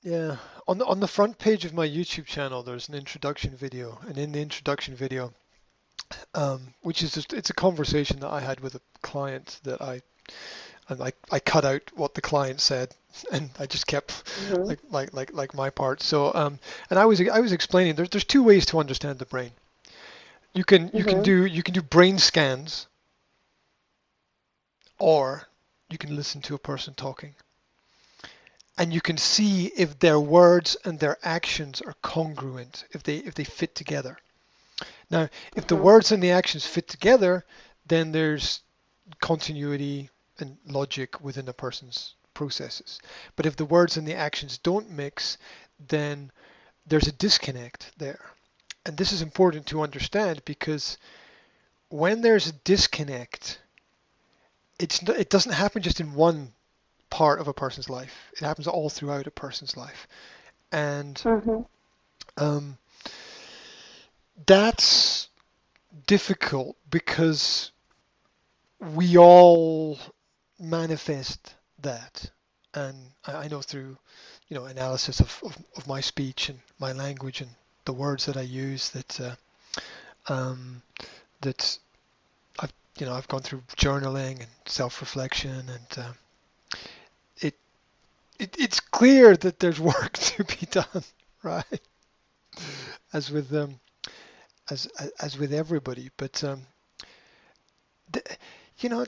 Yeah, on the front page of my YouTube channel, there's an introduction video, and in the introduction video, which is just it's a conversation that I had with a client that I cut out what the client said, and I just kept Mhm. like my part. So and I was explaining there's two ways to understand the brain. Mhm. You can do brain scans, or you can listen to a person talking, and you can see if their words and their actions are congruent, if they fit together. Now, if the Mhm. words and the actions fit together, then there's continuity and logic within a person's processes. But if the words and the actions don't mix, then there's a disconnect there. And this is important to understand because when there's a disconnect, it doesn't happen just in one part of a person's life. It happens all throughout a person's life. And Mhm. um, that's difficult because we all manifest that. And I know through, analysis of my speech and my language and the words that I use um, that I've gone through journaling and self-reflection, and it, it's clear that there's work to be done, right? As with as with everybody, but th- you know,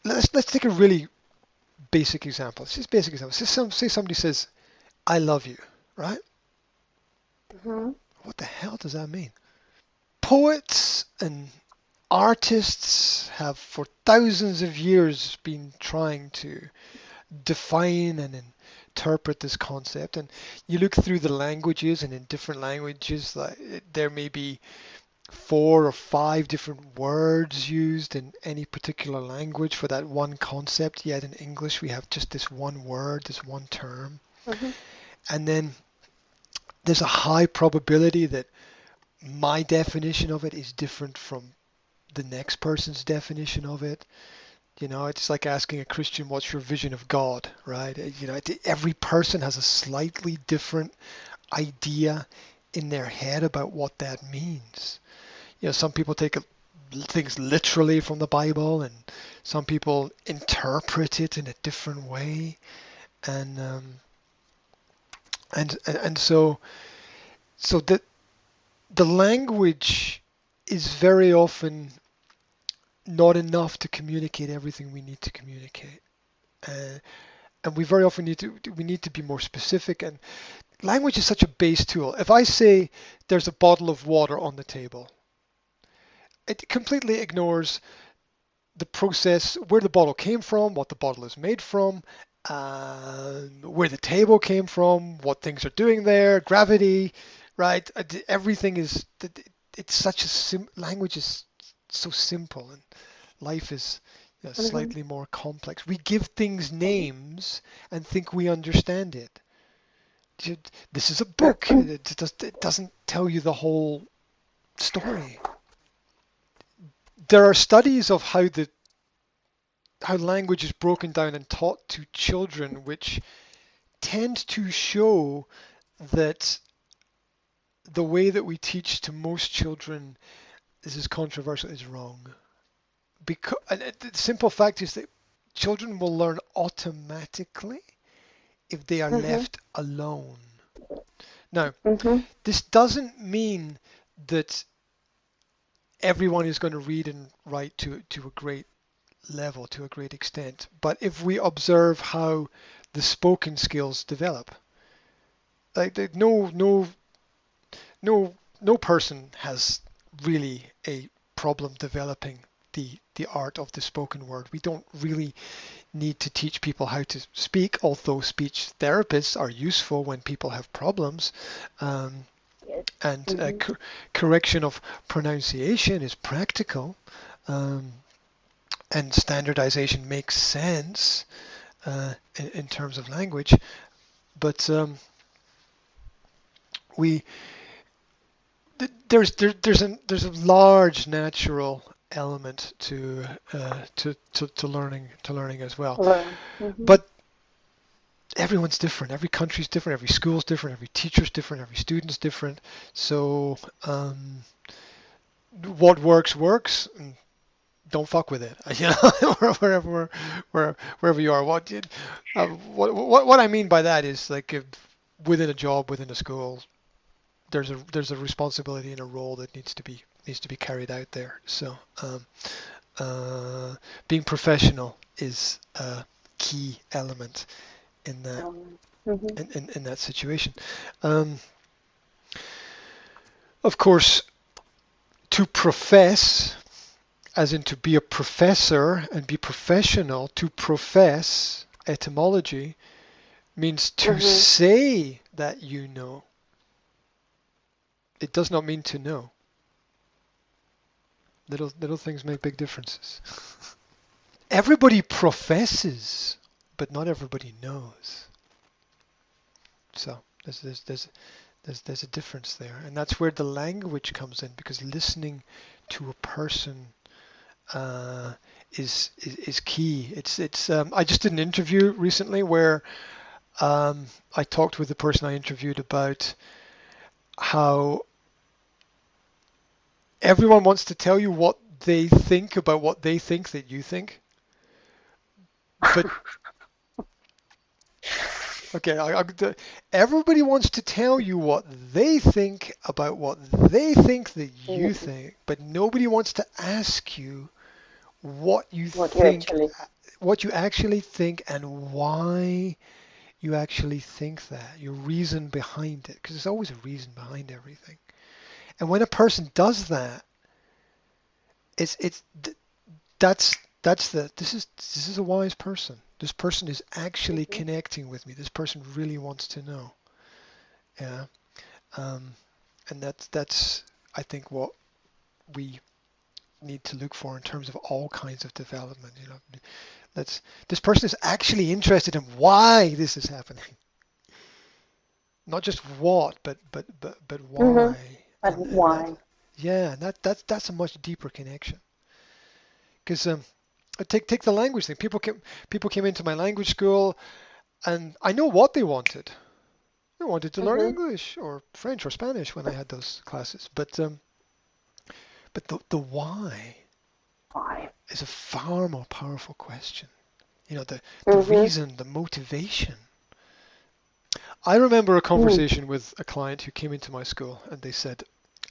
let's take a really basic example. It's just basic example. Say somebody says, "I love you," right? Mhm. What the hell does that mean? Poets and artists have for thousands of years been trying to define and interpret this concept. And you look through the languages, and in different languages, like there may be four or five different words used in any particular language for that one concept. Yet in English, we have just this one word, this one term. Mhm. And then there's a high probability that my definition of it is different from the next person's definition of it. It's like asking a Christian, what's your vision of God, right? Every person has a slightly different idea in their head about what that means. Some people take things literally from the Bible, and some people interpret it in a different way, and so the language is very often not enough to communicate everything we need to communicate. Uh, and we need to be more specific. And language is such a base tool. If I say there's a bottle of water on the table, it completely ignores the process, where the bottle came from, what the bottle is made from, where the table came from, what things are doing there, gravity, right? Everything is. It's such language is so simple, and life is Mhm. slightly more complex. We give things names and think we understand it. This is a book. It doesn't tell you the whole story. There are studies of how language is broken down and taught to children, which tend to show that the way that we teach to most children, this is controversial, is wrong. The simple fact is that children will learn automatically if they are Mhm. left alone. Now, Mhm. this doesn't mean that everyone is going to read and write to a great level, to a great extent. But if we observe how the spoken skills develop, like no person has really a problem developing the art of the spoken word. We don't really need to teach people how to speak, although speech therapists are useful when people have problems. Um, Yes. and Mhm. correction of pronunciation is practical, um, and standardization makes sense in terms of language. But we there's a large natural element to learning as well. Learn. Mhm. But everyone's different. Every country's different. Every school's different. Every teacher's different. Every student's different. So what works. And don't fuck with it. You know, wherever you are. What I mean by that is like if within a job, within a school, there's a responsibility and a role that needs to be carried out there. So being professional is a key element in that Mhm. in that situation. Um, of course, to profess, as in to be a professor and be professional, to profess etymology means to Mhm. say that you know. It does not mean to know. Little things make big differences. Everybody professes, but not everybody knows. So there's a difference there, and that's where the language comes in, because listening to a person uh, is key. I just did an interview recently where I talked with the person I interviewed about how everyone wants to tell you what they think about what they think that you think, but okay, everybody wants to tell you what they think about what they think that you Mhm. think, but nobody wants to ask you what you What you think, actually. what you actually think, and why you actually think that, your reason behind it, because there's always a reason behind everything. And when a person does that, it's that's this is a wise person. This person is actually Mhm. connecting with me. This person really wants to know. Yeah. Um, and that's I think what we need to look for in terms of all kinds of development. Let's this person is actually interested in why this is happening, not just what, but Mhm. why. But And that why? yeah, and that's a much deeper connection. Because take the language thing. People came into my language school, and I know what they wanted. They wanted to learn Mhm. English or French or Spanish when I had those classes. But the why Why? is a far more powerful question. The Mhm. reason, the motivation. I remember a Mhm. conversation with a client who came into my school and they said,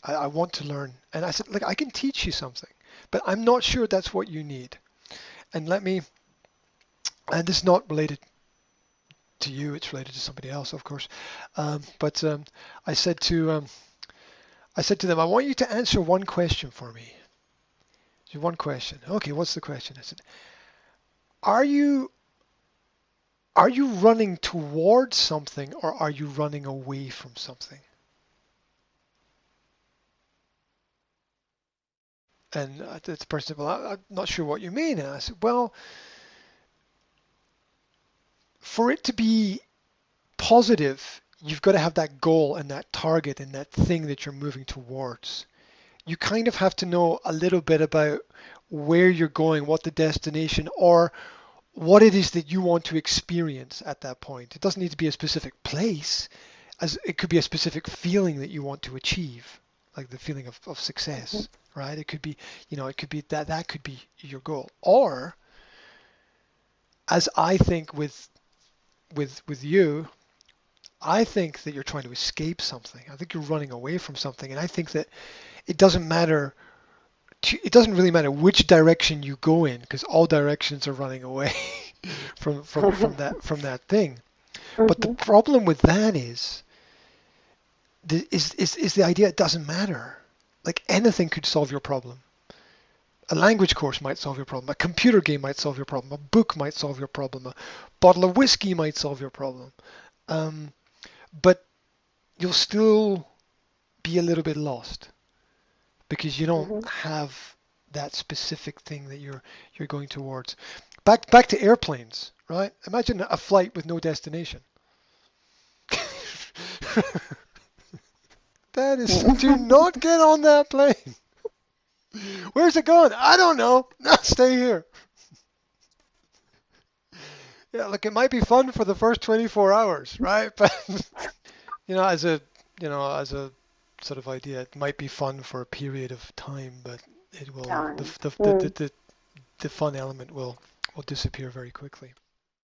I want to learn. And I said, look, I can teach you something, but I'm not sure that's what you need. And and this is not related to you, it's related to somebody else, of course. But I said to I said to them, I want you to answer one question for me. Just one question. Okay, what's the question? I said, are you are you running towards something or are you running away from something? And the person said, well, I'm not sure what you mean. And I said, well, for it to be positive, you've got to have that goal and that target and that thing that you're moving towards. You kind of have to know a little bit about where you're going, what the destination, or what it is that you want to experience at that point. It doesn't need to be a specific place, as it could be a specific feeling that you want to achieve, like the feeling of Mhm. success, right? It could be, it could be that could be your goal. Or as I think with you, I think that you're trying to escape something. I think you're running away from something, and I think that it doesn't matter. It doesn't really matter which direction you go in, because all directions are running away from that thing. But the Mhm. problem with that is the idea it doesn't matter. Like anything could solve your problem. A language course might solve your problem. A computer game might solve your problem. A book might solve your problem. A bottle of whiskey might solve your problem. Um, but you'll still be a little bit lost because you don't Mhm. have that specific thing that you're going towards. Back to airplanes, right? Imagine a flight with no destination. That is, do not get on that plane. Where's it going? I don't know. No, stay here. Yeah, look, it might be fun for the first 24 hours, right? But as a as a sort of idea, it might be fun for a period of time, but it will Time. Mm. the fun element will disappear very quickly.